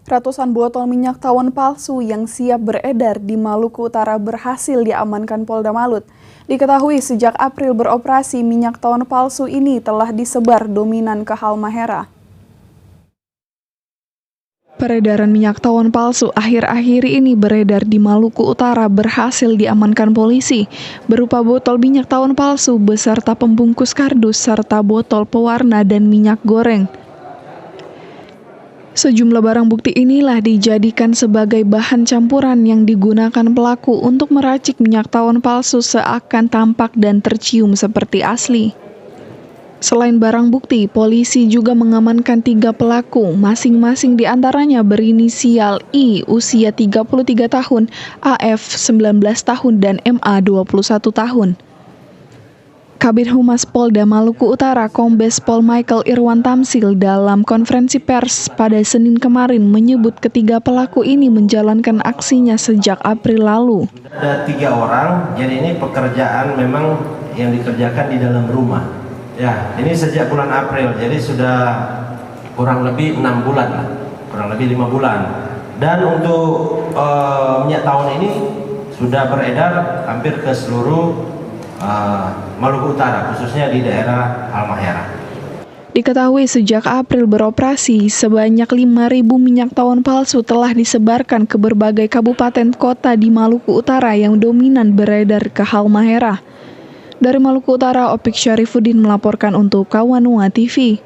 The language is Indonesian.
Ratusan botol minyak tawon palsu yang siap beredar di Maluku Utara berhasil diamankan Polda Malut. Diketahui sejak April beroperasi, minyak tawon palsu ini telah disebar dominan ke Halmahera. Peredaran minyak tawon palsu akhir-akhir ini beredar di Maluku Utara berhasil diamankan polisi, berupa botol minyak tawon palsu beserta pembungkus kardus serta botol pewarna dan minyak goreng. Sejumlah barang bukti inilah dijadikan sebagai bahan campuran yang digunakan pelaku untuk meracik minyak tawon palsu seakan tampak dan tercium seperti asli. Selain barang bukti, polisi juga mengamankan 3 pelaku, masing-masing diantaranya berinisial I usia 33 tahun, AF 19 tahun, dan MA 21 tahun. Kabid Humas Polda Maluku Utara Kombes Pol Michael Irwan Tamsil dalam konferensi pers pada Senin kemarin menyebut ketiga pelaku ini menjalankan aksinya sejak April lalu. Ada 3 orang, jadi ini pekerjaan memang yang dikerjakan di dalam rumah. Ya, ini sejak bulan April, jadi sudah kurang lebih 6 bulan lah, kurang lebih 5 bulan. Dan untuk minyak tawon ini sudah beredar hampir ke seluruh Maluku Utara, khususnya di daerah Halmahera. Diketahui sejak April beroperasi, sebanyak 5.000 minyak tawon palsu telah disebarkan ke berbagai kabupaten kota di Maluku Utara yang dominan beredar ke Halmahera. Dari Maluku Utara, Opik Syarifuddin melaporkan untuk Kawanua TV.